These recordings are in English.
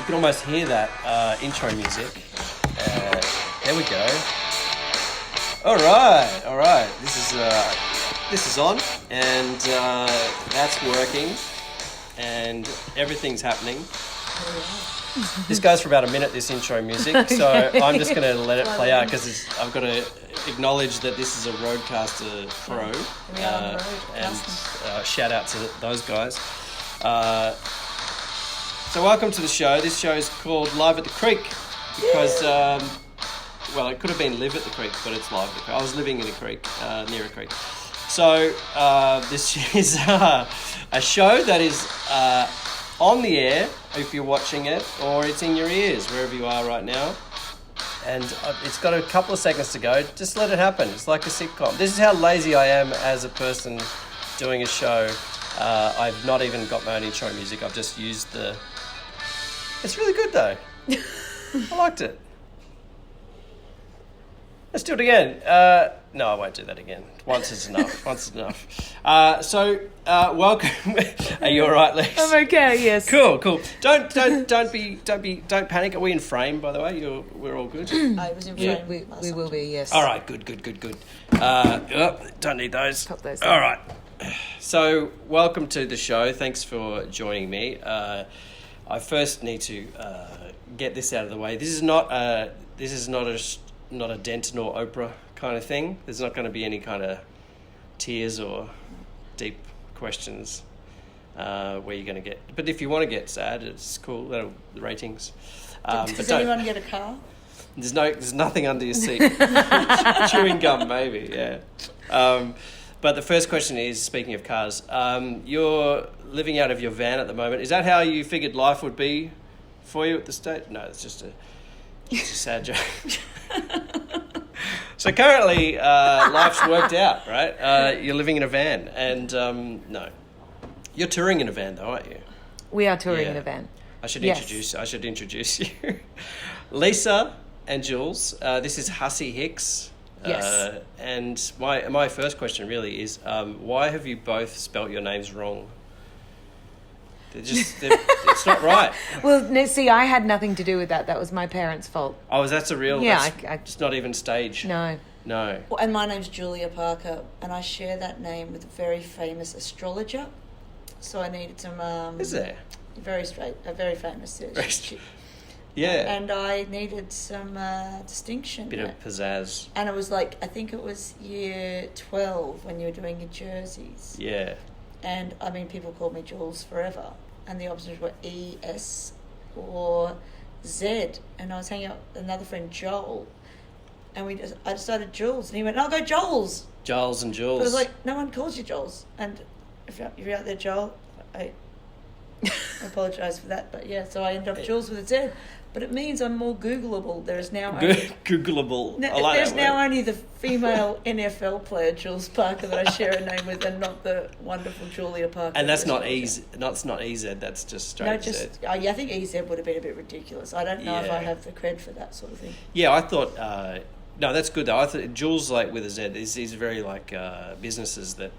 You can almost hear that intro music. There we go. All right. This is on, and that's working, and everything's happening. This goes for about a minute, this intro music, so I'm just going to let it play out because I've got to acknowledge that this is a Rodecaster Pro, and shout out to those guys. So welcome to the show. This show is called Live at the Creek because, well, it could have been Live at the Creek, but it's Live at the Creek. I was living in a creek, near a creek. So this is a show that is on the air if you're watching it, or it's in your ears wherever you are right now. And it's got a couple of seconds to go. Just let it happen. It's like a sitcom. This is how lazy I am as a person doing a show. I've not even got my own intro music. I've just used the... It's really good though. I liked it. Let's do it again. No, I won't do that again. Once is enough. So, welcome. Are you all right, Leesa? I'm okay. Yes. Cool. Don't panic. Are we in frame, by the way? We're all good. I was in frame. We will be. Yes. All right. Good. Don't need those. Pop those. All right. So, welcome to the show. Thanks for joining me. I first need to get this out of the way. This is not a Dent nor Oprah kind of thing. There's not going to be any kind of tears or deep questions where you're going to get... But if you want to get sad, it's cool. The ratings. Does anyone get a car? There's nothing under your seat. Chewing gum, maybe, yeah. But the first question is, speaking of cars, you're living out of your van at the moment. Is that how you figured life would be for you at the state? No, it's just a sad joke. So currently, life's worked out, right? You're living in a van, and no, you're touring in a van, though, aren't you? We are touring in a van. I should introduce you, Leesa and Julz. This is Hussy Hicks. Yes. And my first question really is, why have you both spelt your names wrong? It's not right. Well, see, I had nothing to do with that. That was my parents' fault. Oh, that's a real... Yeah, it's not even staged. No. Well, and my name's Julia Parker, and I share that name with a very famous astrologer. So I needed some... Is there? A very famous... Yeah. And I needed some distinction. Bit of pizzazz. And it was like, I think it was year 12 when you were doing your jerseys. Yeah. And, I mean, people called me Jules forever. And the options were E, S, or Z. And I was hanging out with another friend, Joel. And I decided Jules. And he went, I'll go Joel's. Giles and Jules. But I was like, no one calls you Jules. And if you're out there, Joel, I apologise for that. But, yeah, so I ended up Jules with a Z. But it means I'm more Googleable. There is now Googleable. I like there's that now word. only the female NFL player Julz Parker that I share a name with, and not the wonderful Julia Parker. And that's not EZ. That's not EZ. That's just straight Z. I think EZ would have been a bit ridiculous. I don't know if I have the cred for that sort of thing. Yeah, I thought. No, that's good though. I thought Jules, like with a Z, is very like businesses that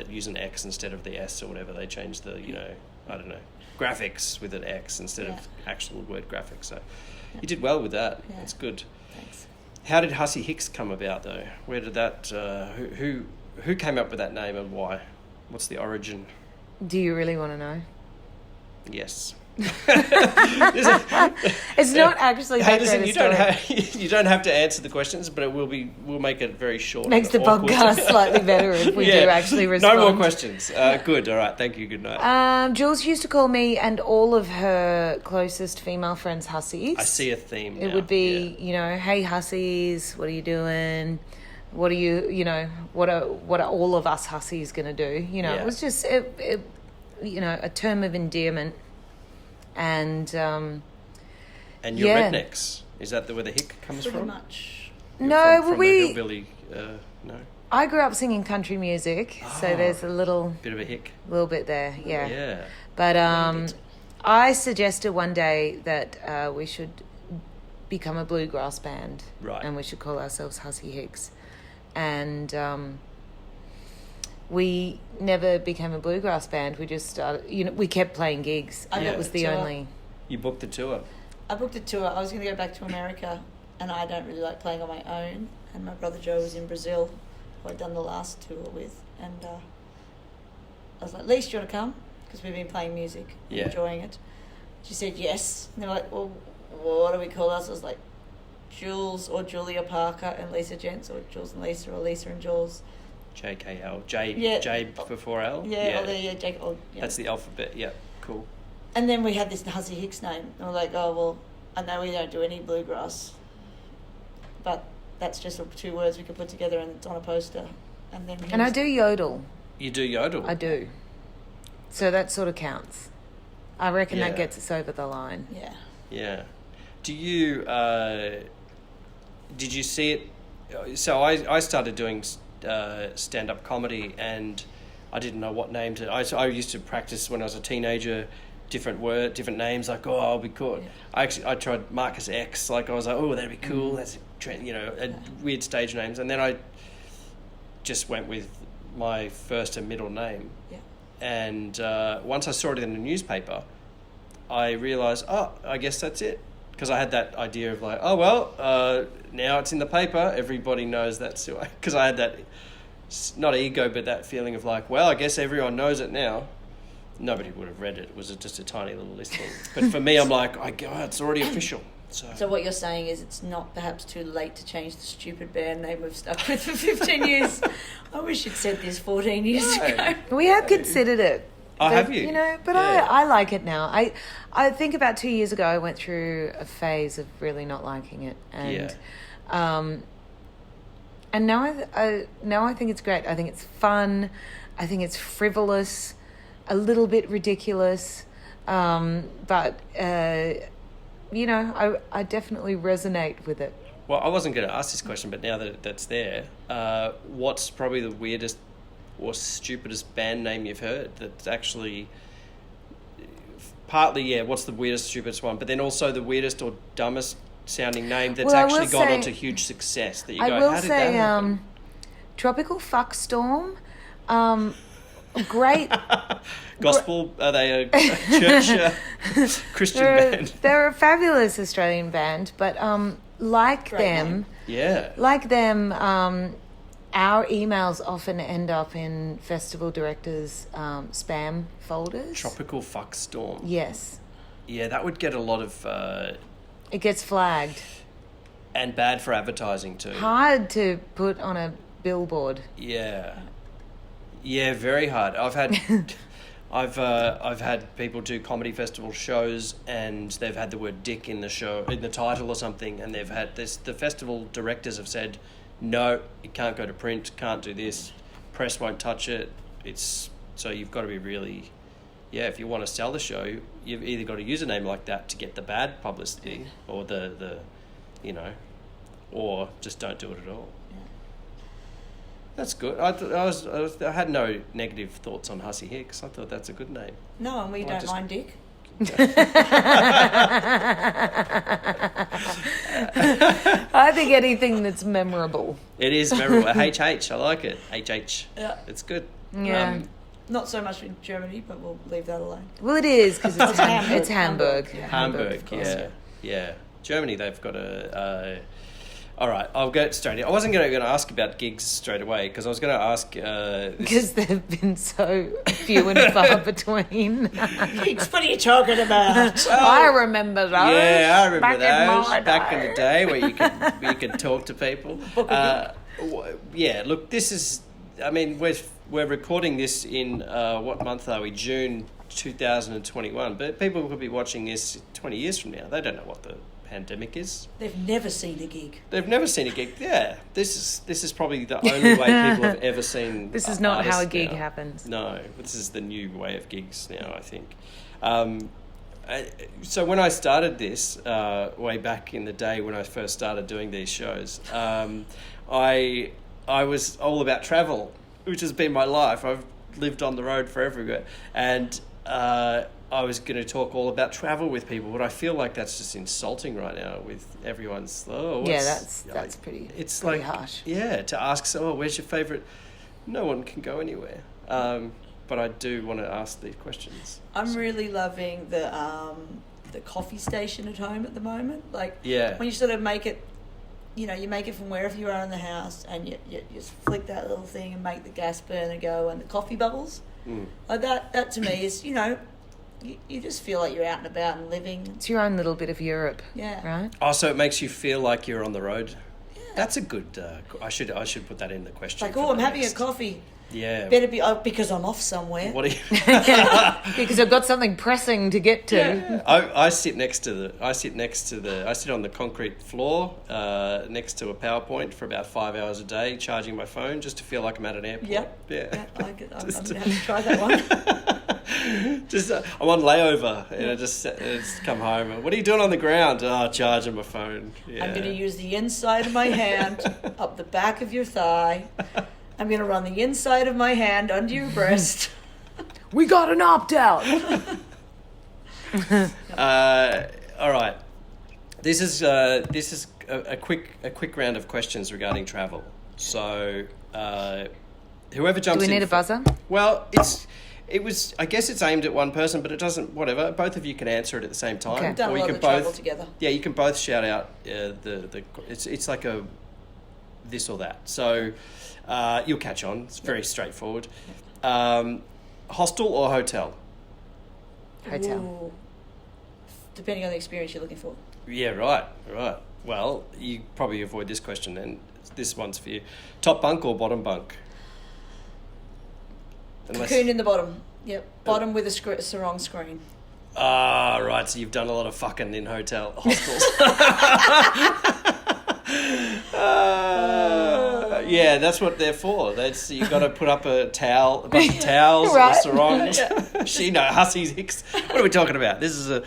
use an X instead of the S or whatever. They change the I don't know. Graphics with an X instead of actual word graphics. So you did well with that. Yeah. That's good. Thanks. How did Hussy Hicks come about though? Where did that? Who came up with that name and why? What's the origin? Do you really want to know? Yes. It's not actually. Hey, listen, you don't have to answer the questions, but we'll make it very short. Makes the podcast slightly better if we do actually respond. No more questions. Good. All right. Thank you. Good night. Jules used to call me and all of her closest female friends Hussies. I see a theme. It would be, hey Hussies, what are you doing? What are you, what are all of us Hussies going to do? It was just, a term of endearment. And you're rednecks. Is that where the hick comes Pretty from? much. From the hillbilly, no. I grew up singing country music, so there's a little bit of a hick, little bit there, yeah. Yeah. But I suggested one day that we should become a bluegrass band, right? And we should call ourselves Hussy Hicks, and we never became a bluegrass band. We just started, we kept playing gigs, and it was the only You booked the tour. I booked a tour. I was going to go back to America, and I don't really like playing on my own. And my brother Joe was in Brazil, who I'd done the last tour with. And I was like, Leesa, do you want to come? Because we've been playing music, Yeah. enjoying it. She said yes. And they were like, well, what do we call us? I was like, Jules or Julia Parker and Leesa Gentz, or Jules and Leesa, or Leesa and Jules. JKL. J, Yeah. J before L? Jake. Oh, yeah. That's the alphabet, yeah. Cool. And then we had this Hussy Hicks name. And we're like, oh, well, I know we don't do any bluegrass, but that's just 2 words we could put together and it's on a poster. And then And I do yodel. You do yodel? I do. So that sort of counts. I reckon Yeah. that gets us over the line. Yeah. Yeah. Do you, did you see it? So I started doing stand-up comedy, and I didn't know what name to. I used to practice when I was a teenager, different names, like, oh, I'll be cool. Yeah. I tried Marcus X, like I was like, oh, that'd be cool. That's weird stage names, and then I just went with my first and middle name. Yeah. And once I saw it in the newspaper, I realised, oh, I guess that's it. Because I had that idea of like, oh, well, now it's in the paper. Everybody knows that's who I... Because I had that, not ego, but that feeling of like, well, I guess everyone knows it now. Nobody would have read it. It was just a tiny little listing. But for me, I'm like, it's already official. So what you're saying is it's not perhaps too late to change the stupid band name we've stuck with for 15 years. I wish you'd said this 14 years ago. We have considered it. Oh, But, have you? You know, but Yeah. I like it now. I think about 2 years ago I went through a phase of really not liking it, and and now I think it's great. I think it's fun. I think it's frivolous, a little bit ridiculous, but you know, I definitely resonate with it. Well, I wasn't going to ask this question, but now that that's there, what's probably the weirdest or stupidest band name you've heard that's actually partly, what's the weirdest, stupidest one, but then also the weirdest or dumbest sounding name that's actually gone on to huge success that you go, how did that happen? Tropical Fuck Storm, great. Gospel, are they a church Christian band? They're a fabulous Australian band, but like Great them, name. Yeah. like them, our emails often end up in festival directors' spam folders. Tropical Fuck Storm. Yes. Yeah, that would get a lot of... It gets flagged. and bad for advertising too. Hard to put on a billboard. Yeah. Yeah, very hard. I've had... I've had people do comedy festival shows and they've had the word dick in the show, in the title or something, and they've had this, the festival directors have said, no, it can't go to print, can't do this, press won't touch it. It's, so you've got to be really, if you want to sell the show, you've either got to use a name like that to get the bad publicity or the or just don't do it at all. That's good. I had no negative thoughts on Hussy Hicks. I thought that's a good name. No, and we don't mind Dick. I think anything that's memorable. It is memorable. HH, I like it. HH. Yeah. It's good. Yeah. Not so much in Germany, but we'll leave that alone. Well, it is because it's Hamburg. It's Hamburg. Hamburg, yeah. Hamburg, of course. yeah. Germany, they've got a... all right, I'll go straight in. I wasn't going to ask about gigs straight away because I was going to ask... Because they've been so few and far between. Gigs, what are you talking about? I remember those. Yeah, I remember back those back in the day where you could talk to people. Look, this is... I mean, we're recording this in, what month are we? June 2021. But people could be watching this 20 years from now. They don't know what the pandemic is. They've never seen a gig. They've never seen a gig. Yeah, this is probably the only way people have ever seen. This is not how a artists gig now. happens. No, this is the new way of gigs now, I think. So when I started this way back in the day when I first started doing these shows, I was all about travel, which has been my life. I've lived on the road forever, and I was going to talk all about travel with people, but I feel like that's just insulting right now with everyone's... that's pretty. It's pretty like harsh. Yeah, to ask, where's your favourite? No one can go anywhere. But I do want to ask these questions. I'm really loving the the coffee station at home at the moment. Like Yeah. when you sort of make it, you make it from wherever you are in the house, and you just flick that little thing and make the gas burner go and the coffee bubbles. Like that to me is, you just feel like you're out and about and living. It's your own little bit of Europe. Yeah. Right? Oh, so it makes you feel like you're on the road. Yeah. That's a good. I should put that in the question. Like, I'm having a coffee. Yeah. Better be because I'm off somewhere. What do you? Because I've got something pressing to get to. Yeah. I sit on the concrete floor next to a PowerPoint for about 5 hours a day, charging my phone just to feel like I'm at an airport. Yep. Yeah. I'm going to have to try that one. Just I'm on layover and I just come home. What are you doing on the ground? Oh, charging my phone. Yeah. I'm going to use the inside of my hand up the back of your thigh. I'm going to run the inside of my hand under your breast. We got an opt-out. All right. This is a quick round of questions regarding travel. So whoever jumps in. Do we need a buzzer? Well, I guess it's aimed at one person, but it doesn't. Whatever. Both of you can answer it at the same time. Okay. We've done or a you lot can of both travel together. Yeah, you can both shout out it's like a this or that. So you'll catch on. It's very straightforward. Hostel or hotel? Hotel. Ooh. Depending on the experience you're looking for. Yeah, right. Well, you probably avoid this question then. This one's for you. Top bunk or bottom bunk? Cocoon in the bottom. Yep. Bottom with a sarong screen. Ah, right. So you've done a lot of fucking in hostels. Yeah, that's what they're for. You've got to put up a bunch of towels, Right. or sarongs. Hussy Hicks. What are we talking about? This is the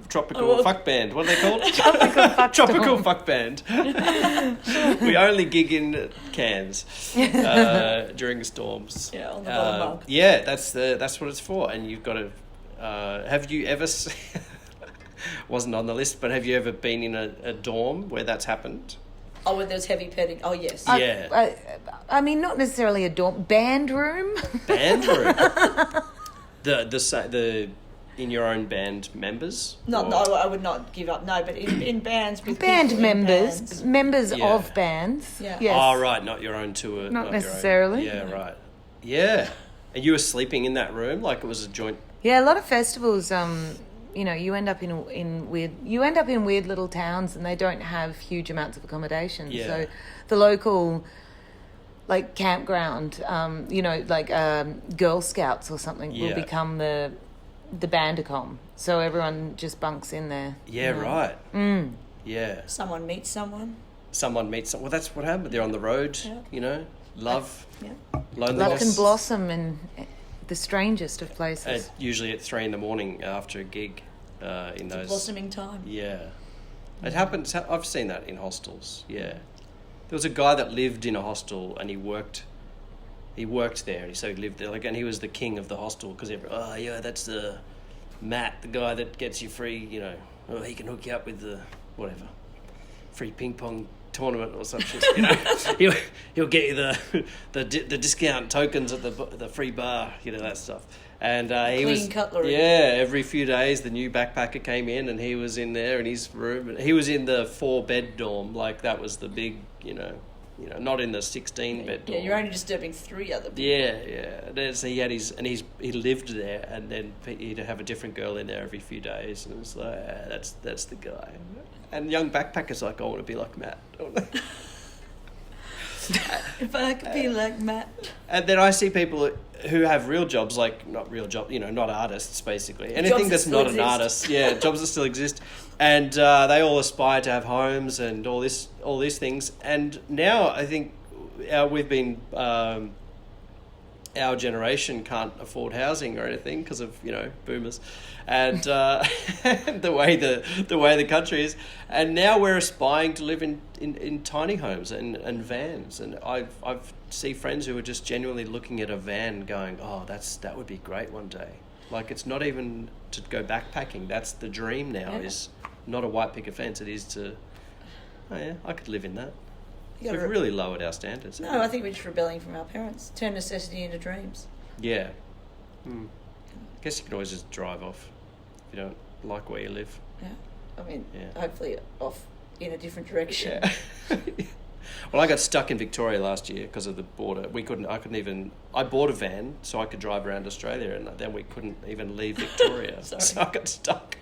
tropical fuck band. What are they called? Tropical fuck band. We only gig in Cairns during storms. Yeah, on the bottom bunk. Yeah, that's what it's for. And you've got to. Have you ever? Wasn't on the list, but have you ever been in a dorm where that's happened? Oh, when there's heavy petting. Oh, yes. Yeah. I mean, not necessarily a dorm. Band room? Band room. the in your own band members? No, I would not give up. No, but in bands with Band people in members. bands. Members Yeah. of bands. Yeah. Yes. Oh, right, not your own tour. Not your own- necessarily. Yeah, right. Yeah. And you were sleeping in that room like it was a joint... Yeah, a lot of festivals, you end up in weird little towns and they don't have huge amounts of accommodation. Yeah. So the local campground, Girl Scouts or something Yeah. will become the bandicom. So everyone just bunks in there. Yeah, right. Yeah. Someone meets someone. Someone meets someone. Well, that's what happened. They're on the road, love, Yeah. loneliness. Love can blossom in the strangest of places. Usually at 3 a.m. after a gig. In those Blossoming time. Yeah, it happens. I've seen that in hostels. Yeah, there was a guy that lived in a hostel and he worked there. So he lived there, and he was the king of the hostel because that's the Matt, the guy that gets you free. He can hook you up with the whatever free ping pong tournament or something. He'll get you the discount tokens at the free bar. That stuff. And he was cutlery. Yeah, every few days the new backpacker came in and he was in there in his room. And he was in the 4-bed dorm, like that was the big, not in the 16-bed dorm. Yeah, you're only disturbing 3 other people. Yeah. So he had he lived there, and then he'd have a different girl in there every few days, and it was like, that's the guy. And young backpackers like, I want to be like Matt. If I could be like Matt. And then I see people who have real jobs, like not real job, not artists, basically. Anything that's not an artist, jobs that still exist, and they all aspire to have homes and all these things. And now I think we've been our generation can't afford housing or anything because of boomers, and the way the country is. And now we're aspiring to live in tiny homes and vans. And I've see friends who are just genuinely looking at a van, going, "Oh, that would be great one day." Like it's not even to go backpacking. That's the dream now. Yeah. Is not a white picket fence. It is to, oh yeah, I could live in that. You We've gotta really lowered our standards. No, I think we're just rebelling from our parents. Turn necessity into dreams. Yeah. I guess you can always just drive off if you don't like where you live. Yeah. I mean, Yeah. hopefully off in a different direction. Yeah. Well, I got stuck in Victoria last year because of the border. I bought a van so I could drive around Australia, and then we couldn't even leave Victoria. Sorry. So I got stuck.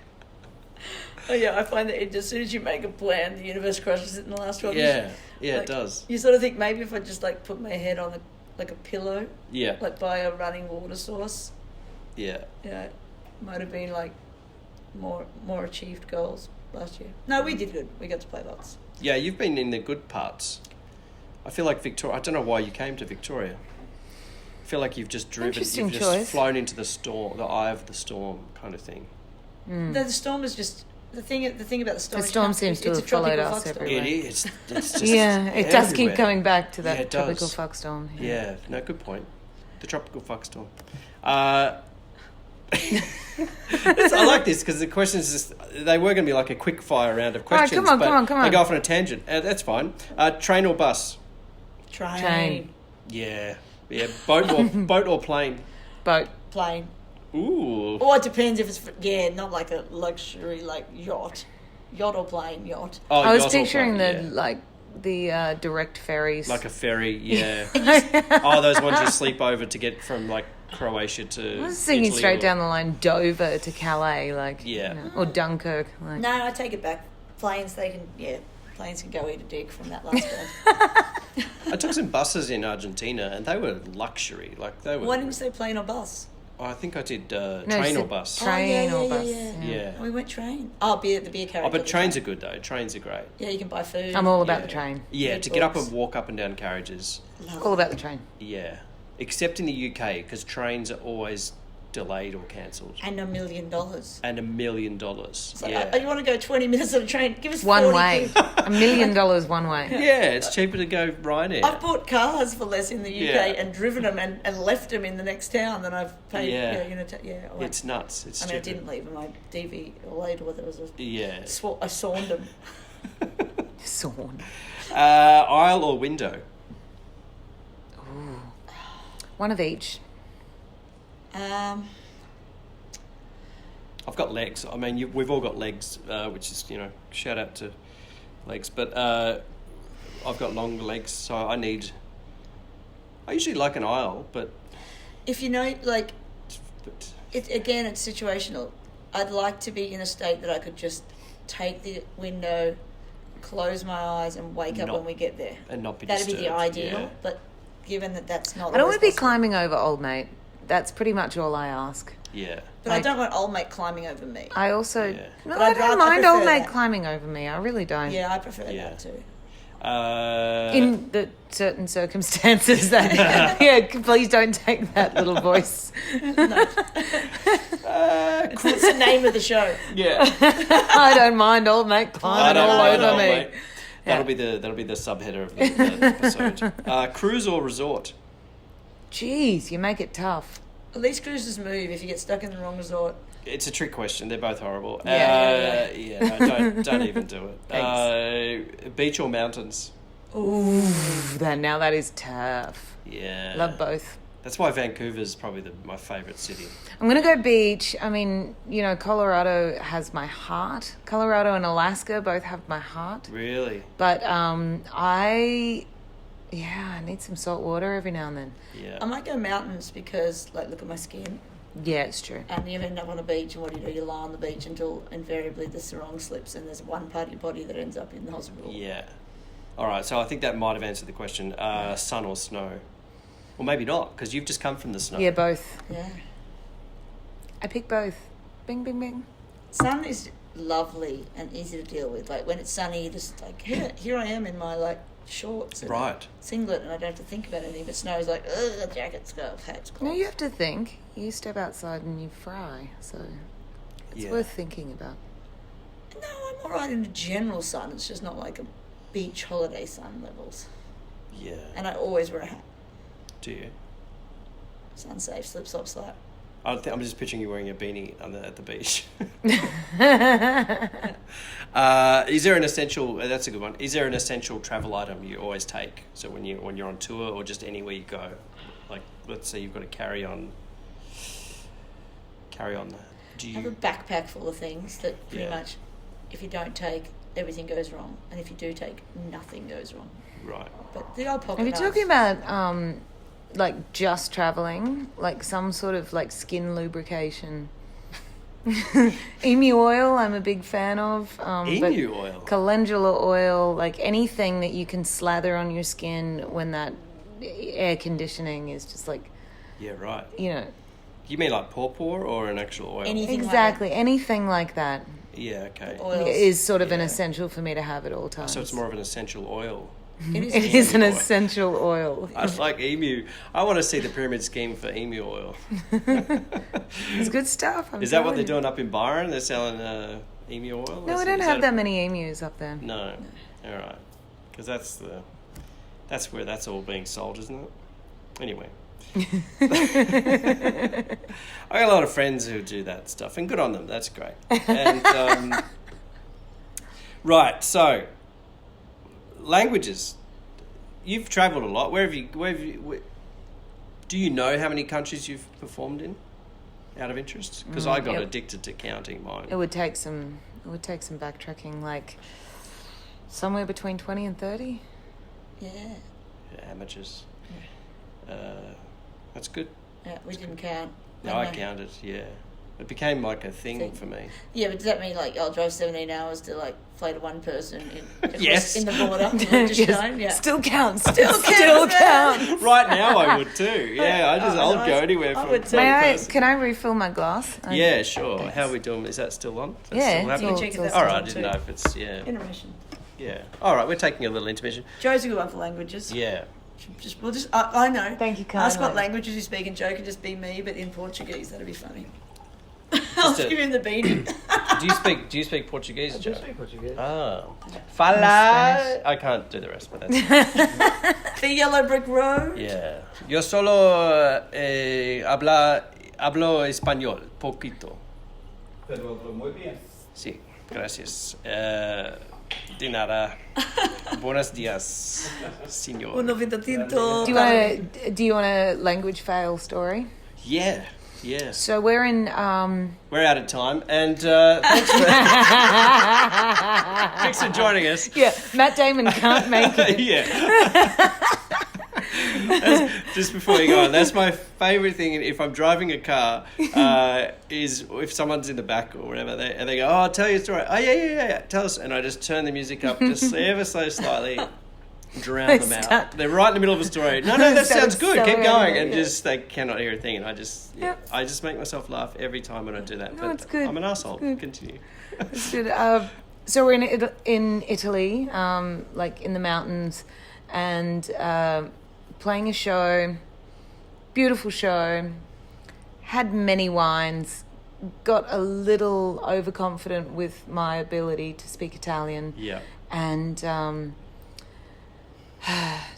Oh yeah, I find that as soon as you make a plan, the universe crushes it in the last 12 years. Yeah, Like, it does. You sort of think maybe if I just like put my head on a pillow, Yeah, like by a running water source, yeah. might have been like more achieved goals last year. No, we did good. We got to play lots. Yeah, you've been in the good parts. I feel like Victoria... I don't know why you came to Victoria. I feel like you've just driven... Interesting You've just choice. flown into the storm, the eye of the storm kind of thing. The storm is just... The thing about the storm... The storm seems to it's have a tropical followed us fuck storm. everywhere. It is. It's just Yeah, it does keep everywhere. coming back to that Yeah, it tropical does. fuck storm. Yeah, no, good point. The tropical fuck storm. I like this because the questions just, they were going to be like a quick fire round of All right, questions. come on. They go off on a tangent. That's fine. Train or bus? Train. Yeah. Boat or plane? Boat. Plane. Ooh. Or it depends if it's... not like a luxury, like yacht. Yacht or plane, yacht. Oh, I was yacht or picturing plane, the direct ferries. like a ferry, yeah. Those ones you sleep over to get from like Croatia to I was thinking Italy straight or- down the line, Dover to Calais, Yeah. or Dunkirk. Like. No, I take it back. Planes can go eat a dick from that last one. I took some buses in Argentina and they were luxury. Like they were. Why didn't you say plane or bus? I think I did No, train you or bus. said Train or bus. Yeah. We went train. Oh, the beer carriage. Oh, but trains are good though. Trains are great. Yeah, you can buy food. I'm all about Yeah. the train. Yeah, Red to get up Bulls. and walk up and down carriages. Love All it. about the train. Yeah. Except in the UK, because trains are always delayed or cancelled. And $1 million. And $1 million. It's like, Yeah. oh, you want to go 20 minutes on a train? Give us One 40 way. quid. $1 million one way. Yeah, it's cheaper to go Ryanair. I've bought cars for less in the UK Yeah. and driven them and left them in the next town than I've paid. Yeah. I went- It's nuts. It's I mean, I stupid. didn't leave them. I DV or later whether it was Yeah. I sawned them. Sawn. Aisle or window? One of each. I've got legs. I mean, we've all got legs, which is, shout out to legs. But I've got long legs, so I usually like an aisle, but If it's situational. I'd like to be in a state that I could just take the window, close my eyes, and wake up Not- when we get there. and not be That'd be disturbed. the ideal, Yeah. but given that that's not I don't always want to be possible- climbing over old mate. That's pretty much all I ask. Yeah. But I don't want old mate climbing over me. I also... Yeah. No, But I I'd don't rather- I mind old prefer mate that. climbing over me. I really don't. Yeah, I prefer Yeah. that too. In the certain circumstances that... yeah, please don't take that little voice. What's the name of the show? Yeah. I don't mind old mate climbing all over me. Mate. That'll be the subheader of the episode. Cruise or resort? Jeez, you make it tough. At least cruises move if you get stuck in the wrong resort. It's a trick question. They're both horrible. Yeah. No, don't even do it. Thanks. Beach or mountains? Ooh, now that is tough. Yeah. Love both. That's why Vancouver's probably my favourite city. I'm going to go beach. I mean, Colorado has my heart. Colorado and Alaska both have my heart. Really? But I need some salt water every now and then. Yeah. I might go mountains because, look at my skin. Yeah, it's true. And you end up on a beach, and what do? You lie on the beach until invariably the sarong slips, and there's one part of your body that ends up in the hospital. Yeah. All right, so I think that might have answered the question. Sun or snow? Or maybe not, because you've just come from the snow. Yeah, both. Yeah. I pick both. Bing, bing, bing. Sun is lovely and easy to deal with. Like when it's sunny, you just here I am in my shorts and Right. singlet, and I don't have to think about anything. But snow is like, ugh, jacket, scarf, hats, clothes. No, you have to think. You step outside and you fry, so it's worth thinking about. No, I'm all right in the general sun. It's just not like a beach holiday sun levels. Yeah. And I always wear a hat. Do you? Sun safe, slip, slop, slap. I'm just picturing you wearing a beanie at the beach. Is there an essential? That's a good one. Is there an essential travel item you always take? So when you're on tour or just anywhere you go, like let's say you've got to carry on. I have a backpack full of things that pretty much, if you don't take, everything goes wrong, and if you do take, nothing goes wrong. Right. But the old pocket Are you knife. talking about like just traveling, like some sort of like skin lubrication? Emu oil, I'm a big fan of. Emu oil? Calendula oil, like anything that you can slather on your skin when that air conditioning is just like, Yeah, right. you know. You mean like pawpaw or an actual oil? Anything Exactly, anything like that Yeah, okay. Oils. is sort of an Yeah. essential for me to have at all times. So it's more of an essential oil. It It is an oil. essential oil. I like emu. I want to see the pyramid scheme for emu oil. It's good stuff. I'm Is that what telling they're you. doing up in Byron? They're selling emu oil? No, we don't have that many emus up there. No. All right. Because that's where that's all being sold, isn't it? Anyway. I got a lot of friends who do that stuff, and good on them. That's great. And right, so languages. You've travelled a lot. Where do you know how many countries you've performed in? Out of interest, because I got addicted to counting mine. It would take some backtracking, like somewhere between 20 and 30. Yeah. Yeah, amateurs. That's good. Yeah, we didn't count. No, I counted. Yeah, it became like a thing for me. Yeah, but does that mean like I'll drive 17 hours to like fly to one person Yes. in the border? Just Yes. shown? Yeah. Still counts. Still counts. Right now, I would too. Yeah, I'll nice. go anywhere I for would too. one May I? person. Can I refill my glass? Yeah, sure. Thanks. How are we doing? Is that still on? That's Yeah, still it's happening? all- check it's if all that's All right, I on didn't too. know if it's Intermission. Yeah. All right, we're taking a little intermission. Joe's a good one for languages. Yeah. I know. Thank you, Ask what kindly. languages you speak, and Joe can just be me, but in Portuguese. That'd be funny. I'll just give him the beanie. Do you speak Portuguese, Joe? Portuguese. Ah. Fala. Spanish. I can't do the rest, but that's The yellow brick road. yeah. Yo solo hablo español, poquito. Pero muy bien. Sí, gracias. De nada. Buenos días, señor. Un noventa tinto. Do you want a language fail story? Yeah, yeah. So we're in. We're out of time, and thanks for joining us. Yeah, Matt Damon can't make it. Yeah. Just before you go on, that's my favourite thing. If I'm driving a car, is if someone's in the back or whatever, they go, "Oh, I'll tell you a story." Oh, yeah, tell us. And I just turn the music up just ever so slightly, drown them out. They're right in the middle of a story. No, that sounds good. Keep going, and just they cannot hear a thing. And I just make myself laugh every time when I do that. No, But it's good. I'm an asshole. It's good. Continue. It's good. So we're in Italy, like in the mountains, and playing a show, beautiful show, had many wines, got a little overconfident with my ability to speak Italian, Yeah. and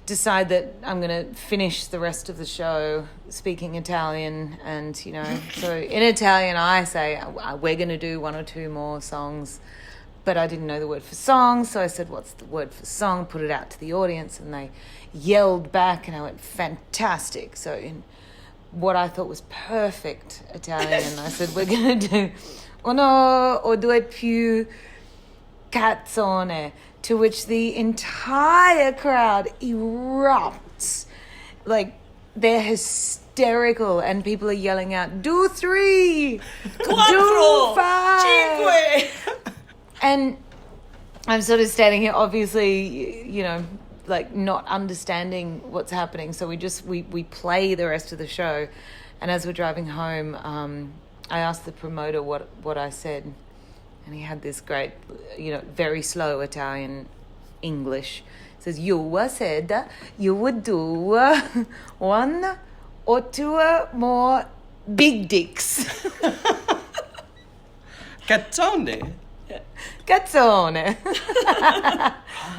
decide that I'm going to finish the rest of the show speaking Italian. And, so in Italian I say, we're going to do one or two more songs. But I didn't know the word for song, so I said, what's the word for song? Put it out to the audience, and they yelled back, and I went, fantastic. So in what I thought was perfect Italian, I said, we're going to do uno o due più canzone, to which the entire crowd erupts. Like, they're hysterical, and people are yelling out, do 3, do 5. Cinque. And I'm sort of standing here, obviously, like not understanding what's happening. So we play the rest of the show. And as we're driving home, I asked the promoter what I said. And he had this great, very slow Italian English. He says, you said you would do 1 or 2 more big dicks. Canzone. Canzone.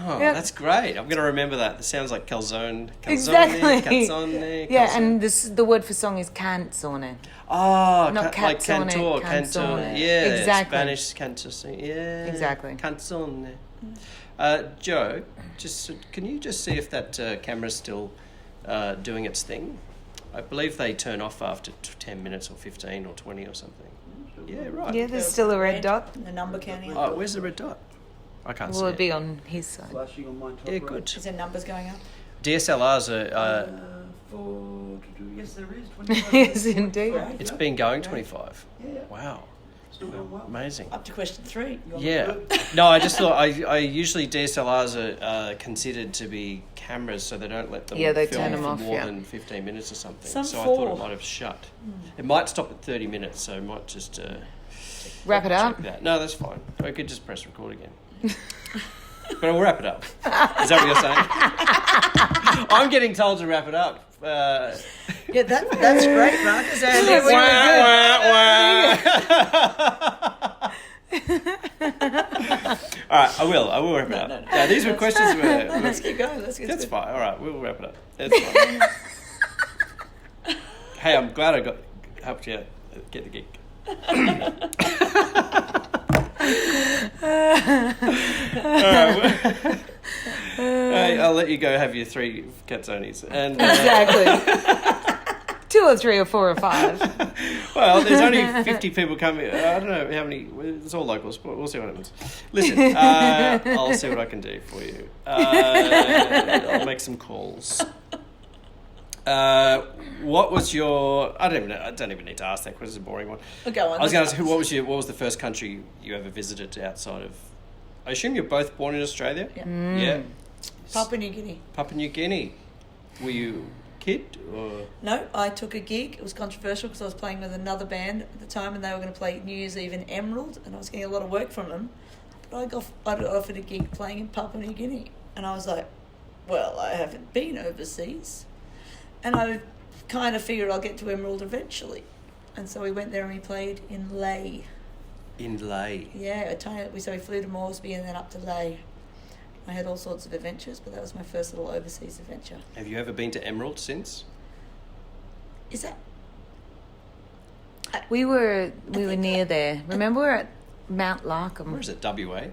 Oh, that's great. I'm going to remember that. That sounds like calzone. Exactly. Canzone. Yeah, calzone. and the word for song is canzone. Oh, Not like canzone, cantor, canzone. Yeah, Exactly. Spanish cantor. Yeah, Exactly. Canzone. Joe, can you just see if that camera's still doing its thing? I believe they turn off after 10 minutes or 15 or 20 or something. Sure. Yeah, right. Yeah, there's still a red dot. And a number counting up. Oh, where's the red dot? I can't see Will it. it be on his side? Flashing on my top Yeah, right. good. Is there numbers going up? DSLRs are... Yes, there is. 25. Yes, indeed. Right. it's been going 25. Yeah, Wow. still going well. Amazing. Up to question 3. You're Yeah. good. No, I just thought I usually DSLRs are considered to be cameras, so they don't let them Yeah, they film turn them for off, more yeah. than 15 minutes or something. Some so I thought it fall. might have shut. It might stop at 30 minutes, so I might just Wrap it up. check that. No, that's fine. I could just press record again. But we'll wrap it up. Is that what you're saying? I'm getting told to wrap it up. Yeah, that's great, Marcus. And Yes, All right, I will wrap it up. no. Yeah, these were questions. Let's keep going. Let's get That's to fine. All right, we'll wrap it up. That's fine. Hey, I'm glad I helped you get the gig. Hey, I'll let you go have your 3 canzones. And Exactly. 2 or 3 or 4 or 5. well, there's only 50 people coming. I don't know how many. It's all locals, but we'll see what happens. Listen, I'll see what I can do for you. I'll make some calls. What was your? I don't even know. I don't even need to ask that question. It's a boring one. We'll go on. I was going to ask, what was the first country you ever visited outside of? I assume you're both born in Australia. Yeah. Yeah. Papua New Guinea. Papua New Guinea. Were you a kid or? No, I took a gig. It was controversial because I was playing with another band at the time, and they were going to play New Year's Eve in Emerald, and I was getting a lot of work from them. But I got offered a gig playing in Papua New Guinea, and I was like, "Well, I haven't been overseas," and I kind of figured I'll get to Emerald eventually, and so we went there and we played in Lae. In Lae. Yeah, so we flew to Moresby and then up to Lae. I had all sorts of adventures, but that was my first little overseas adventure. Have you ever been to Emerald since? Is that? We were think near there. Remember, we were at Mount Larkham. Where is it? WA?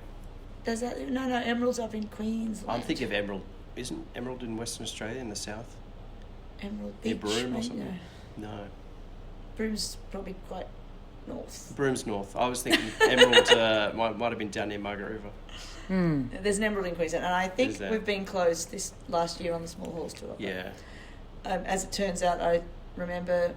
Does that? No, Emerald's up in Queensland. I'm thinking of Emerald. Isn't Emerald in Western Australia in the south? Emerald Near Beach. Broome or maybe, something? no. No. Broome's probably quite north. Broome's north. I was thinking Emerald might have been down near Margaret River. There's an Emerald in Queensland, and I think Is there? we've been closed this last year on the Small Horse Tour. Yeah. As it turns out, I remember.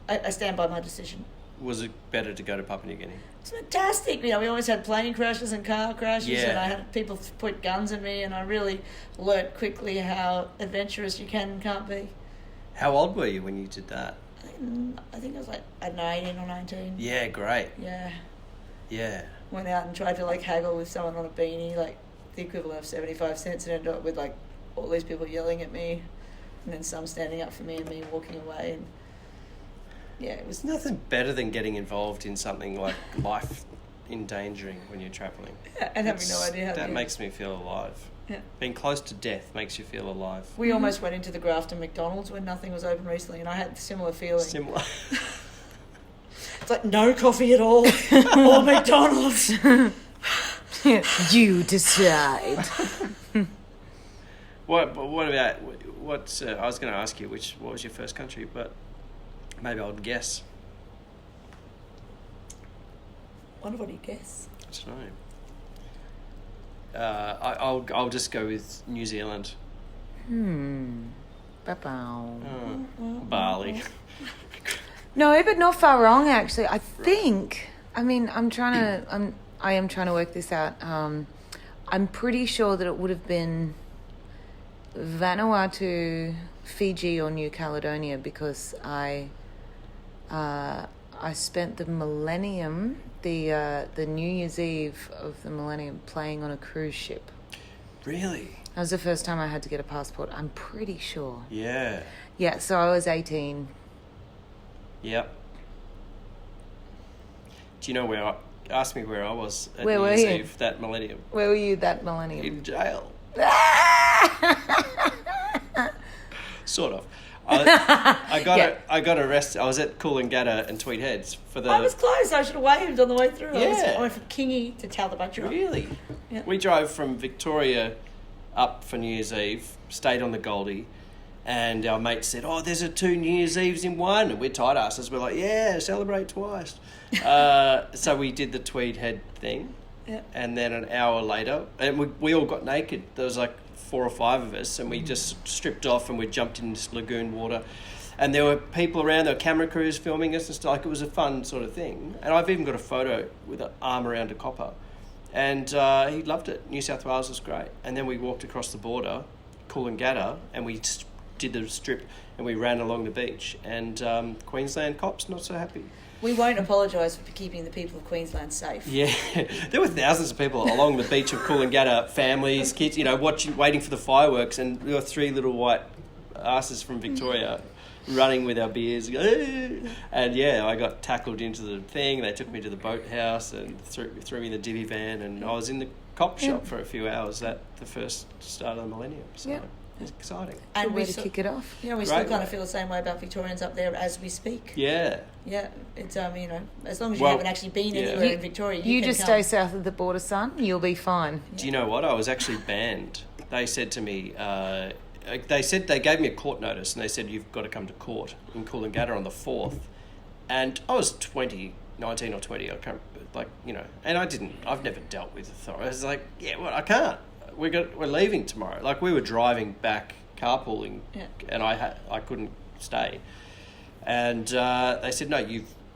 I stand by my decision. Was it better to go to Papua New Guinea? It's fantastic. We always had plane crashes and car crashes, Yeah. and I had people point guns at me, and I really learnt quickly how adventurous you can and can't be. How old were you when you did that? I think I was like, I don't know, 18 or 19. Yeah, great. Yeah. Yeah. Went out and tried to haggle with someone on a beanie, the equivalent of 75 cents, and ended up with all these people yelling at me, and then some standing up for me and me walking away. And yeah, it was Nothing better than getting involved in something like life endangering when you're travelling. and having no idea how to That do it. makes me feel alive. Yeah. Being close to death makes you feel alive. We almost went into the Grafton McDonald's when nothing was open recently, and I had a similar feeling. Similar. It's like no coffee at all, or McDonald's. You decide. What about what's? I was going to ask you what was your first country, but maybe I'll guess. Wonder what you guess. I don't know. I'll just go with New Zealand. Ba-bow. Bali. No, but not far wrong actually. I think. I mean, I am trying to work this out. I'm pretty sure that it would have been Vanuatu, Fiji, or New Caledonia because I spent the millennium, the New Year's Eve of the millennium, playing on a cruise ship. Really? That was the first time I had to get a passport. I'm pretty sure. Yeah. Yeah, so I was 18. Yep. Do you know where? Ask me where I was at Where New were Year's you? Eve that millennium. Where were you that millennium? In jail. Sort of. I got arrested. I was at Coolangatta and Tweed Heads for the. I was close. I should have waved on the way through. Yeah. I went from Kingy to Tallabuttra. Really? Yeah. We drove from Victoria up for New Year's Eve, stayed on the Goldie, And our mate said, "Oh, there's a 2 New Year's Eves in one," and we're tight asses. We're like, "Yeah, celebrate twice." So we did the tweed head thing, and then an hour later, and we all got naked. There was like 4 or 5 of us, and we just stripped off and we jumped in this lagoon water. And there were people around, there were camera crews filming us and stuff. Like, it was a fun sort of thing. And I've even got a photo with an arm around a copper. And he loved it. New South Wales was great. And then we walked across the border, Coolangatta, and we did the strip and we ran along the beach. And Queensland cops not so happy. We won't apologise for keeping the people of Queensland safe. Yeah, there were thousands of people along the beach of Coolangatta, families, kids, waiting for the fireworks, and there were 3 little white asses from Victoria running with our beers. And yeah, I got tackled into the thing. They took me to the boathouse and threw me in the divvy van, and I was in the cop shop for a few hours at the first start of the millennium. So it's exciting. And we to kick it off. Yeah, we still kind of feel the same way about Victorians up there as we speak. Yeah. Yeah, it's as long as you haven't actually been anywhere in Victoria, you can just stay south of the border, son. You'll be fine. Do you know what? I was actually banned. They said to me, they gave me a court notice, and they said, "You've got to come to court in Coolangatta on the 4th." And I was 19 or 20, I can't, and I've never dealt with authority. I was like, I can't. We're leaving tomorrow. Like, we were driving back, carpooling, and I couldn't stay. And they said, "No,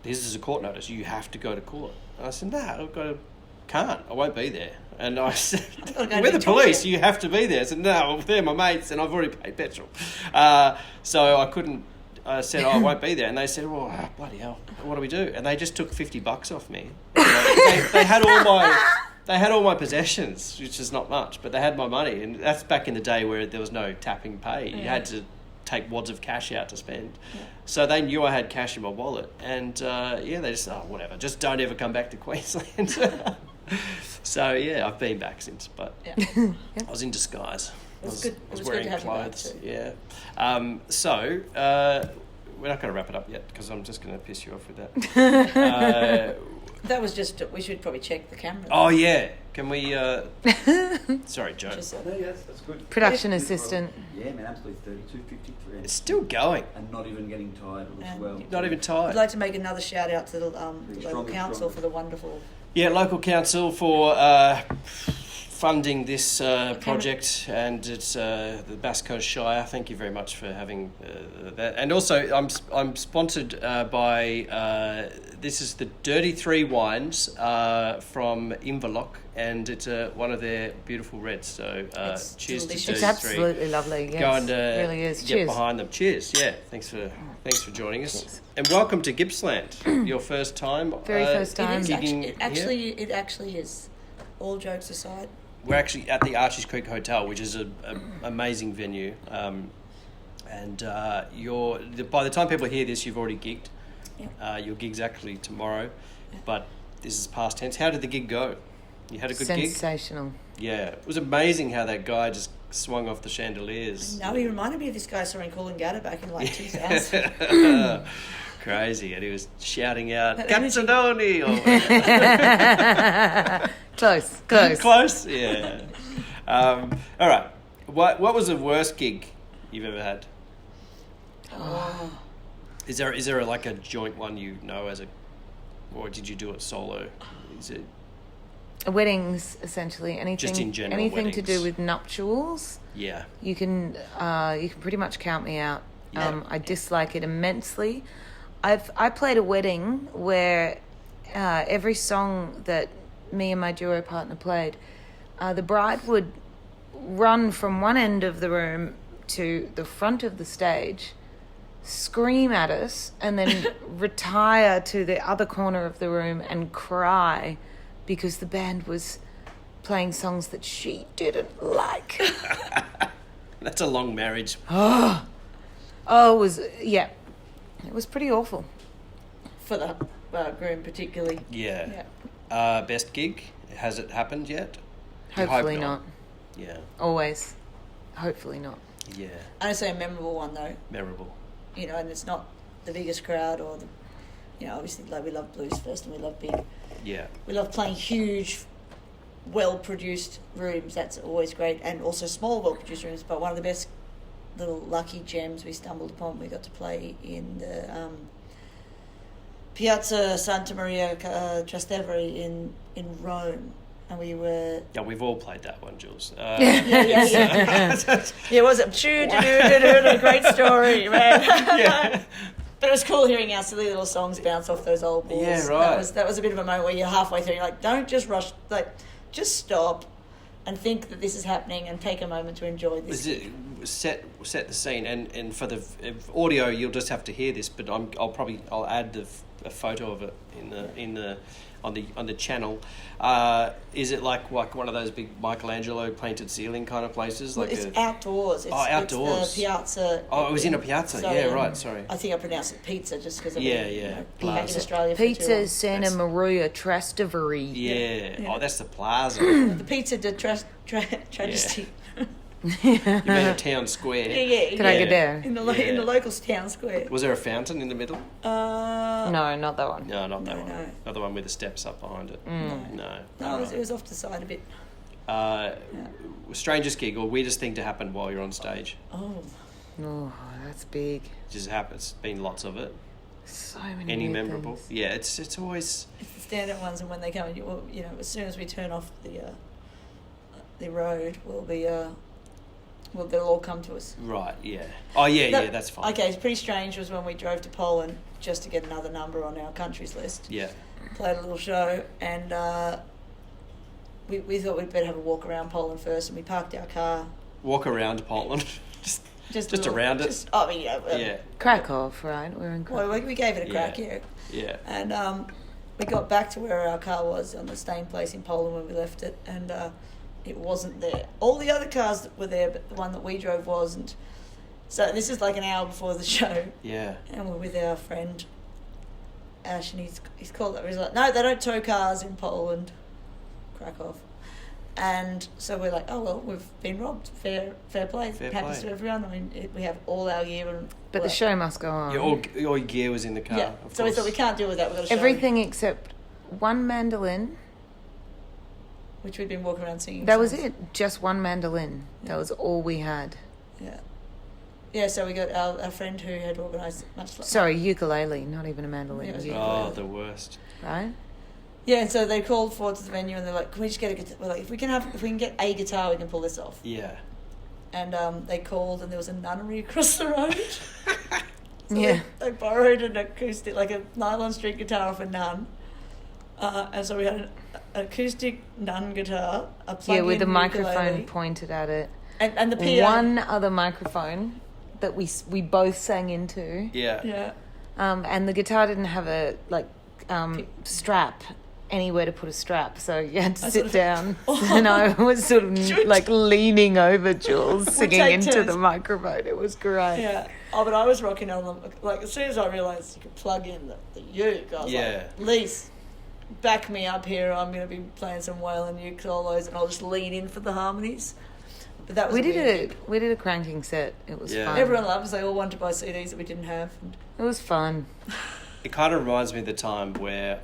this is a court notice. You have to go to court." And I said, "No, I won't be there." And I said, "We're the police. You have to be there." I said, "No, they're my mates, and I've already paid petrol." So I couldn't. I said, "I won't be there." And they said, "Well, bloody hell, what do we do?" And they just took $50 off me. They had all my possessions, which is not much, but they had my money, and that's back in the day where there was no tapping pay. You had to take wads of cash out to spend. So they knew I had cash in my wallet, and they just whatever, just don't ever come back to Queensland. So I've been back since, but I was in disguise. I was wearing clothes. So we're not going to wrap it up yet because I'm just going to piss you off with that. That was just, we should probably check the camera. Oh yeah, can we? Sorry, Joe. No, yes, that's good. Production assistant. Yeah, man, absolutely. 32.53. It's still going. And not even getting tired as well. Not even tired. I'd like to make another shout out to the local council for the wonderful. Yeah, local council for funding this project, and it's the Bass Coast Shire. Thank you very much for having that. And also, I'm sponsored by this is the Dirty 3 wines from Inverloch, and it's one of their beautiful reds. So cheers delicious. to Dirty 3. It's absolutely lovely. Yes, Go and it really is. get Cheers. behind them. Cheers. Yeah, thanks for joining us. Cheers. And welcome to Gippsland. Your first time. Very first time. It actually is. All jokes aside. We're actually at the Archies Creek Hotel, which is an amazing venue. And by the time people hear this, you've already gigged. Your gig's actually tomorrow, but this is past tense. How did the gig go? You had a good gig? Sensational. Yeah. It was amazing how that guy just swung off the chandeliers. No, he reminded me of this guy I saw in Coolangatta back in 2000. Crazy. And he was shouting out, "Canzone!" Close. Close? Yeah. All right. What was the worst gig you've ever had? Oh. Is there like a joint one or did you do it solo? Is it weddings, essentially? Anything, just in general? Anything weddings. to do with nuptials? Yeah. You can pretty much count me out. Yeah. I dislike it immensely. I played a wedding where every song that me and my duo partner played, the bride would run from one end of the room to the front of the stage, scream at us, and then retire to the other corner of the room and cry because the band was playing songs that she didn't like. That's a long marriage. Oh, it was, it was pretty awful. For the groom particularly. Yeah. Best gig? Has it happened yet? Hopefully not. Yeah. Always. Hopefully not. Yeah. I'd say a memorable one though. Memorable. And it's not the biggest crowd or obviously we love Blues Fest and we love big. Yeah. We love playing huge, well-produced rooms. That's always great, and also small, well-produced rooms. But one of the best little lucky gems we stumbled upon. We got to play in the Piazza Santa Maria Trastevere in Rome. And we were... Yeah, we've all played that one, Jules. Yeah, was it? A great story, man. Yeah. But it was cool hearing our silly little songs bounce off those old walls. Yeah, right. That was a bit of a moment where you're halfway through, you're like, don't just rush, like, just stop and think that this is happening and take a moment to enjoy this. Set the scene, and for the audio, you'll just have to hear this, but I'll add a photo of it on the channel. Is it like one of those big Michelangelo painted ceiling kind of places? Well, it's outdoors. Outdoors. It's the piazza. Oh, it was in a piazza. Sorry. I think I pronounced it pizza just because Yeah. back in Australia. Pizza Santa Maria Trastevere. Yeah. Oh, that's the plaza. The pizza de Tragedy. You mean a town square? Yeah. Can I get there? In the local town square. Was there a fountain in the middle? No, not that one. No, not that one. No. Not the one with the steps up behind it. No. It was off the side a bit. Strangest gig or weirdest thing to happen while you're on stage? Oh, that's big. Just happens. Been lots of it. So many. Any weird memorable? things. Yeah, it's always. It's the standout ones, and when they come, as soon as we turn off the road, they'll all come to us. Right. Yeah. Oh yeah. That's fine. Okay, it's pretty strange was when we drove to Poland just to get another number on our countries list. Yeah. Played a little show, and we thought we'd better have a walk around Poland first, and we parked our car. Walk around Poland. just around it. Yeah. Krakow, right? We're in Krakow. Well, we gave it a crack, Yeah. Yeah. And we got back to where our car was on the staying place in Poland when we left it, and it wasn't there. All the other cars that were there, but the one that we drove wasn't. So this is like an hour before the show. Yeah. And we're with our friend Ash, and he's called up. He's like, no, they don't tow cars in Poland. Krakow. And so we're like, oh well, we've been robbed. Fair play. It happens to everyone. I mean, we have all our gear But the show must go on. All your gear was in the car. Yeah. So we thought we can't deal with that. We've got to show everything except one mandolin. which we'd been walking around singing. That was songs. it. Just one mandolin. That was all we had. Yeah. Yeah, so we got our friend who had organised much like... Sorry, ukulele, not even a mandolin. Yeah, it was Oh, the worst. Right? Yeah, and so they called forward to the venue and they're like, can we just get a guitar? We're like, if we can get a guitar, we can pull this off. Yeah. And they called and there was a nunnery across the road. So Yeah. They borrowed an acoustic, like a nylon string guitar off a nun. And so we had an acoustic nun guitar, a plug-in with the microphone ukulele, pointed at it. and the PA. One other microphone that we both sang into. Yeah. Yeah. And the guitar didn't have a strap, anywhere to put a strap, so you had to sit down. And I was sort of like leaning over Jules, singing take into turns. the microphone. It was great. Yeah. Oh, but I was rocking on them. Like, as soon as I realised you could plug in the uke, I was Yeah. like, Leesa, back me up here. I'm going to be playing some wailing uke solos and I'll just lean in for the harmonies. But that was We a weird gig. did a cranking set. It was Yeah. fun. Everyone loves. They all wanted to buy CDs that we didn't have. And It was fun. It kind of reminds me of the time where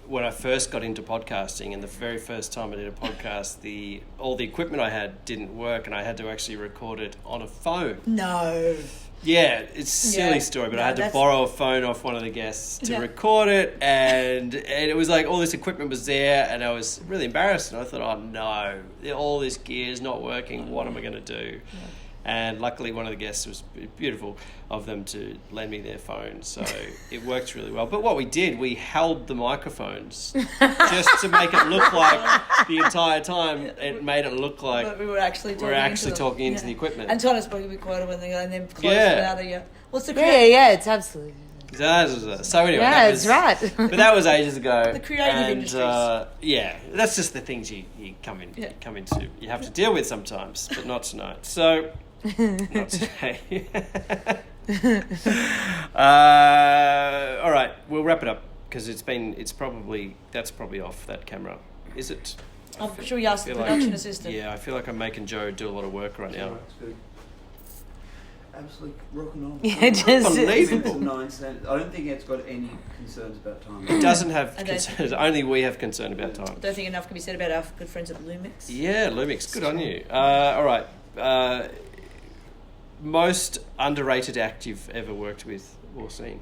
when I first got into podcasting, and the very first time I did a podcast, all the equipment I had didn't work, and I had to actually record it on a phone. no. Yeah, it's a silly Yeah. story, but No, I had to that's- borrow a phone off one of the guests to Yeah. record it, and it was like all this equipment was there, and I was really embarrassed, and I thought, oh no, all this gear is not working, what am I going to do? Yeah. And luckily one of the guests was beautiful of them to lend me their phone, so it worked really well. But what we did, we held the microphones just to make it look like the entire time, it made it look like But we were actually talking into the equipment. And Thomas spoke a bit quieter when they go, and then close Yeah. another year. What's the Yeah, it's absolutely. So anyway, Yeah, that it's was, right. But that was ages ago. The creative and, industries. Yeah, that's just the things you come Yeah. into. You have to deal with sometimes, but not tonight. So, not today. All right, we'll wrap it up because that's probably off that camera. Is it? I'm sure you asked the feel like- production assistant. Yeah, I feel like I'm making Joe do a lot of work right now. It's good. Absolutely rocking on. Yeah, just Unbelievable. Until 9 cents. I don't think it's got any concerns about time. It doesn't have I don't concerns. Only we have concern about time. I don't think enough can be said about our good friends at Lumix. Yeah, Lumix, good on you. All right. most underrated act you've ever worked with or seen?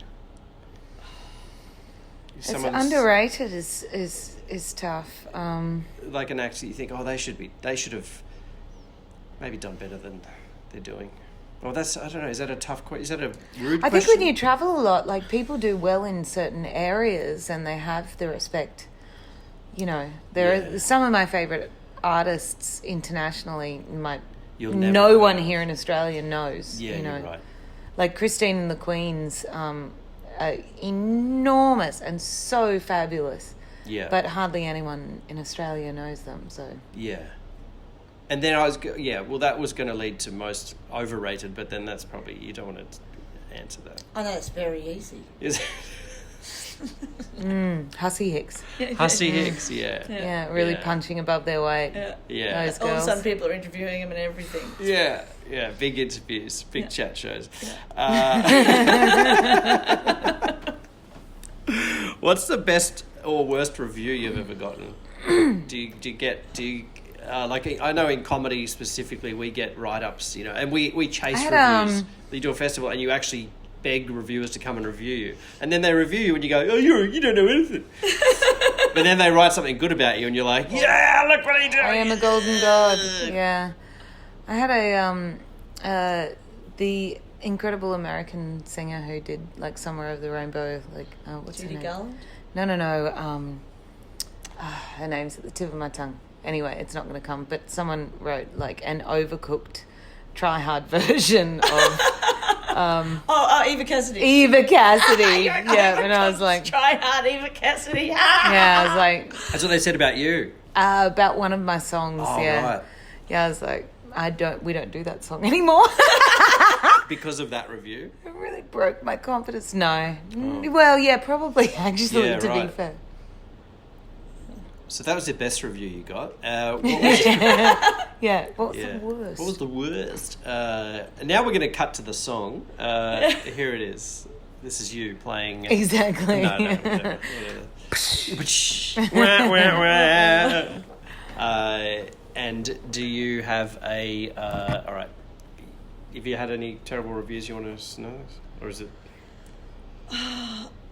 It's underrated is tough. Like an act that you think, oh, they should have maybe done better than they're doing. Well, I don't know. Is that a tough question? Is that a rude question? I think when you travel a lot, like people do well in certain areas and they have the respect. You know, there are some of my favourite artists internationally. No one here in Australia knows. Yeah, you know, you're right. Like Christine and the Queens, are enormous and so fabulous. Yeah. But hardly anyone in Australia knows them. So yeah. And then that was going to lead to most overrated, but then that's probably, you don't want to answer that. I know it's very easy. Is Hussy Hicks. Hussy Hicks, yeah. Yeah, really punching above their weight. Yeah. Those All of a girls. sudden people are interviewing him and everything. Yeah, big interviews, big chat shows. What's the best or worst review you've ever gotten? Like I know in comedy specifically we get write-ups, you know, and we chase reviews. You do a festival and you actually beg reviewers to come and review you, and then they review you and you go, oh, you don't know anything. But then they write something good about you and you're like, yeah, look what he did. I am a golden god. Yeah, I had the incredible American singer who did like Somewhere Over the Rainbow, like what's her Judy name? Garland? No. Her name's at the tip of my tongue. Anyway, it's not going to come. But someone wrote like an overcooked, try-hard version of. Eva Cassidy. Eva Cassidy. Yeah, and I was like, try hard, Eva Cassidy. Yeah, I was like, that's what they said about you. About one of my songs. Oh, yeah, right. Yeah, I was like, we don't do that song anymore. Because of that review? It really broke my confidence. No. Well, yeah, probably actually, to be fair. So that was the best review you got. What was what's the worst? What was the worst? And now we're going to cut to the song. Here it is. This is you playing. Exactly. No, whatever. And do you have a... all right. Have you had any terrible reviews you want to know? Or is it...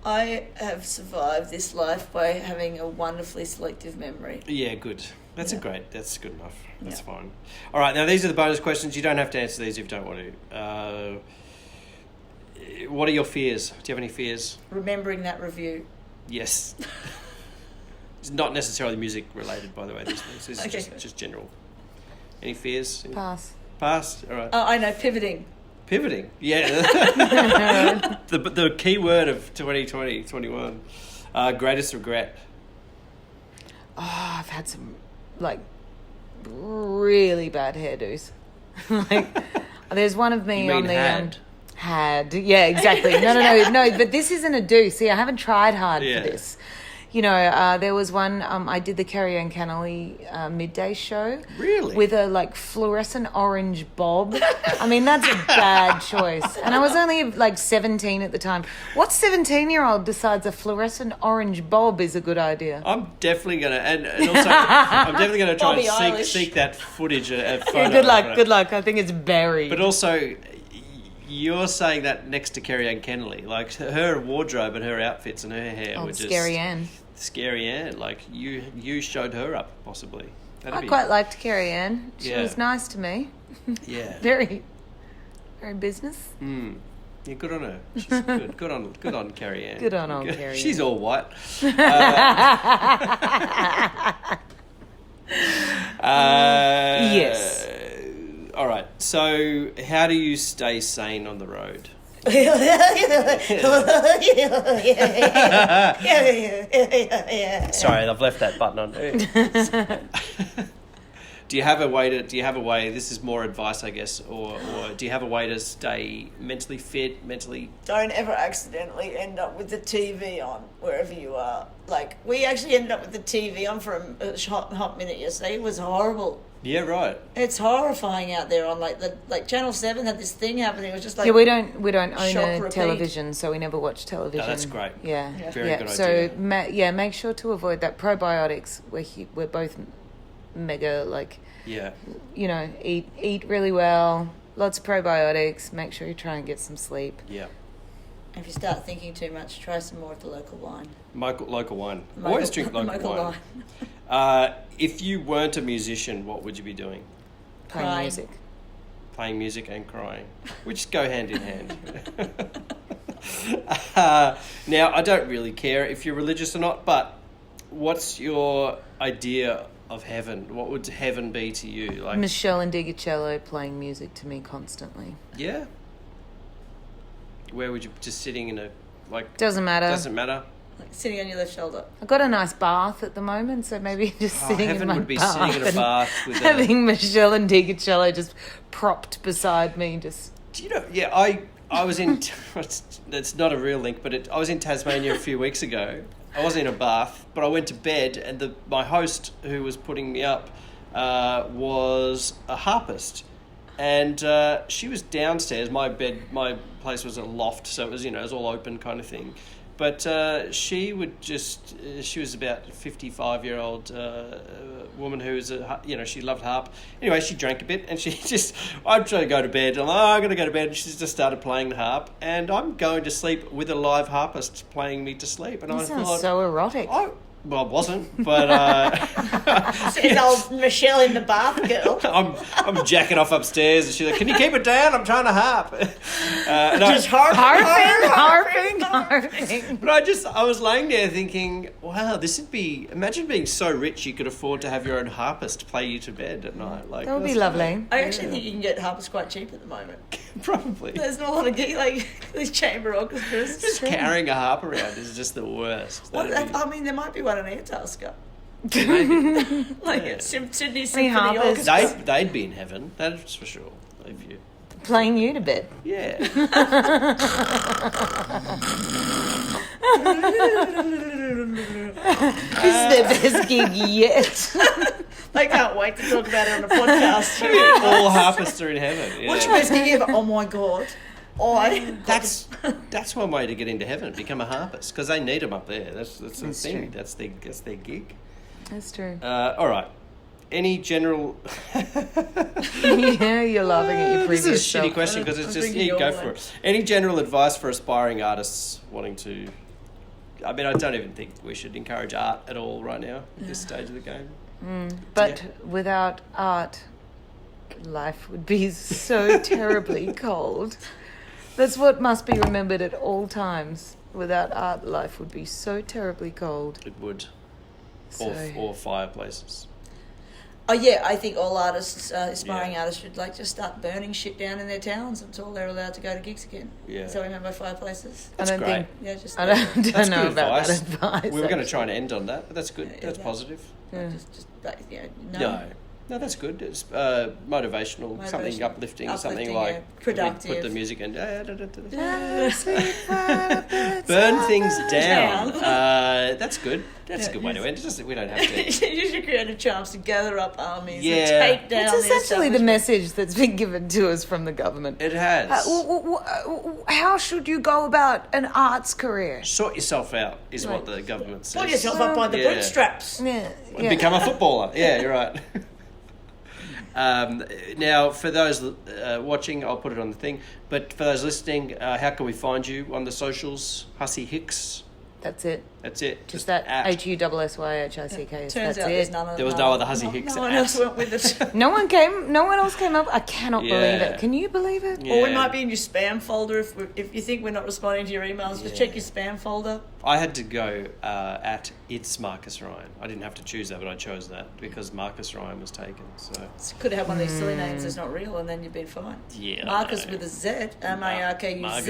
I have survived this life by having a wonderfully selective memory. Yeah, good. That's that's good enough. That's fine. All right, now these are the bonus questions. You don't have to answer these if you don't want to. What are your fears? Do you have any fears? Remembering that review. Yes. It's not necessarily music related, by the way. This is just general. Any fears? Pass. Pass? All right. Oh, I know, pivoting. Pivoting, yeah. the key word of 2020, 21. Greatest regret. Oh, I've had some, like, really bad hairdos. Like, there's one of me You mean on the... had? Yeah, exactly. No, but this isn't a do. See, I haven't tried hard for this. You know, there was one, I did the Carrie-Anne Cannelly midday show. Really? With a, like, fluorescent orange bob. I mean, that's a bad choice. And I was only, like, 17 at the time. What 17-year-old decides a fluorescent orange bob is a good idea? I'm definitely going to, and also, I'm definitely going to try Bobby and Eilish. seek that footage, a photo. Yeah, good luck. I think it's buried. But also... You're saying that next to Carrie-Anne Kennelly. Like, her wardrobe and her outfits and her hair were just... Scary Anne. Scary Anne. Like, you showed her up, possibly. I quite liked Carrie-Anne. She was nice to me. Yeah. Very business. Yeah, good on her. She's good. Good on Carrie-Anne. Good on old Carrie-Anne. She's all white. Yes. All right. So, how do you stay sane on the road? Sorry, I've left that button on. Do you have a way? This is more advice, I guess, or do you have a way to stay mentally fit, Don't ever accidentally end up with the TV on wherever you are. Like, we actually ended up with the TV on for a hot minute yesterday. It was horrible. Yeah, right. It's horrifying out there on like Channel 7 had this thing happening. It was just like... Yeah, we don't own shock a repeat. television, so we never watch television. No, that's great. Yeah. Very good so, idea. make sure to avoid that. Probiotics, we're both mega, like... Yeah. You know, eat really well, Lots of probiotics. Make sure you try and get some sleep. Yeah. If you start thinking too much, try some more of the local wine. Local wine. Always drink local wine. If you weren't a musician, what would you be doing? Playing Crying. music. Playing music and crying, which go hand in hand. Now, I don't really care if you're religious or not, but what's your idea of heaven? What would heaven be to you? Like, Michelle and Digicello playing music to me constantly. yeah. Where would you just sitting in a like? Doesn't matter. Doesn't matter. Like sitting on your left shoulder. I've got a nice bath at the moment, so maybe just sitting Heaven in my would be bath sitting in a and bath with having Michelle and Digicello just propped beside me. Just Do you know? Yeah, I was in. It's not a real link, but I was in Tasmania a few weeks ago. I wasn't in a bath, but I went to bed, and my host who was putting me up was a harpist, and she was downstairs. My place was a loft, so it was it was all open kind of thing. But she was about a 55-year-old woman who was she loved harp. Anyway, she drank a bit, and I'm trying to go to bed. I'm like, I'm going to go to bed. And she just started playing the harp, and I'm going to sleep with a live harpist playing me to sleep. And that I sounds thought, so erotic. Well, it wasn't, but Says old Michelle in the bath girl. I'm jacking off upstairs, and she's like, "Can you keep it down? I'm trying to harp." Just harping. But I was laying there thinking, wow, imagine being so rich you could afford to have your own harpist play you to bed at night. Like, That would be that's lovely. I actually think you can get harpists quite cheap at the moment. Probably. There's not a lot of these chamber orchestras. Just carrying a harp around is just the worst. There might be one in Antarctica. Like Sydney Symphony harpists. Orchestra. They'd be in heaven, that's for sure. If you, Playing you to bed. yeah. This is their best gig yet. They can't wait to talk about it on a podcast. All harpists are in heaven. Yeah. What's your best gig ever? Oh my god. That's one way to get into heaven, become a harpist, because they need them up there. That's the thing. true. That's their gig. That's true. All right. Any general? Yeah, you're laughing at your previous This is a self. shitty question because it's I'm just thinking go your for one. it. Any general advice for aspiring artists wanting to? I mean, I don't even think we should encourage art at all right now at this stage of the game. But without art, life would be so terribly cold. That's what must be remembered at all times. Without art, life would be so terribly cold. It would, So, or fireplaces. Oh yeah, I think all artists, aspiring artists, should just start burning shit down in their towns until they're allowed to go to gigs again. Yeah. So remember fireplaces. I don't great. think. Yeah, just I don't That's know good about advice. that advice. We were going to actually. try and end on that, but that's good. Yeah, That's yeah. positive. Yeah. No, that's good. It's motivational, something uplifting, something like productive. Put the music in. Burn Burn things down. That's good. That's a good way to end. It's just that we don't have to. Use your creative charms to gather up armies Yeah. and take down. It's essentially the establishment. message that's been given to us from the government. It has. How should you go about an arts career? Sort yourself out is what the government says. Pull yourself up by the Yeah. bootstraps. Yeah, And become a footballer. Yeah, you're right. Now, for those watching, I'll put it on the thing. But for those listening, how can we find you on the socials? Hussy Hicks. That's it. That's it. Just that at. HUSSYHICK. Turns That's out there's it. none of There was no other Hussy Hicks No one at. else went with it. No one else came up. I cannot believe Yeah. it. Can you believe it? Yeah. Or we might be in your spam folder if you think we're not responding to your emails. Just check your spam folder. I had to go at It's Marcus Ryan. I didn't have to choose that, but I chose that because Marcus Ryan was taken. So Could have had one of these silly names that's not real, and then you've been fine. yeah, I Marcus know. with a Z, M-A-R-K-U-Z. Marcus.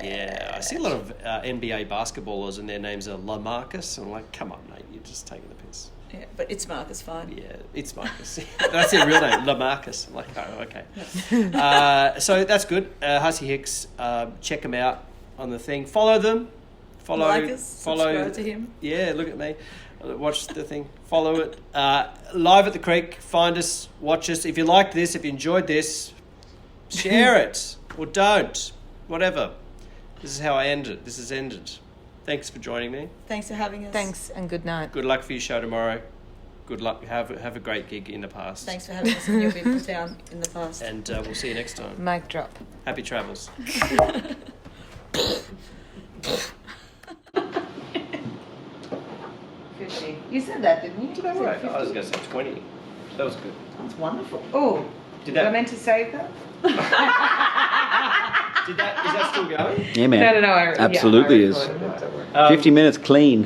Yeah, I see a lot of NBA basketballers and their names are LaMarcus. I'm like, come on, mate, you're just taking the piss. Yeah, but it's Marcus, fine. Yeah, it's Marcus. That's their real name, LaMarcus. I'm like, oh, okay. So that's good. Hussy Hicks, check them out on the thing. Follow them. Like us, subscribe to him. Yeah, look at me. Watch the thing. Follow it. Live at the Creek. Find us. Watch us. If you liked this, if you enjoyed this, share it or don't. Whatever. This is how I end it. This has ended. Thanks for joining me. Thanks for having us. Thanks and good night. Good luck for your show tomorrow. good luck. Have a great gig in the past. Thanks for having us in your big town in the past. And we'll see you next time. Mic drop. Happy travels. Fishy. You said that, didn't you? Did I right? I was going to say 20. That was good. That's wonderful. Oh, Did was I that? meant to save that? Is that still going? Yeah, man. No. Absolutely is. 50 minutes clean.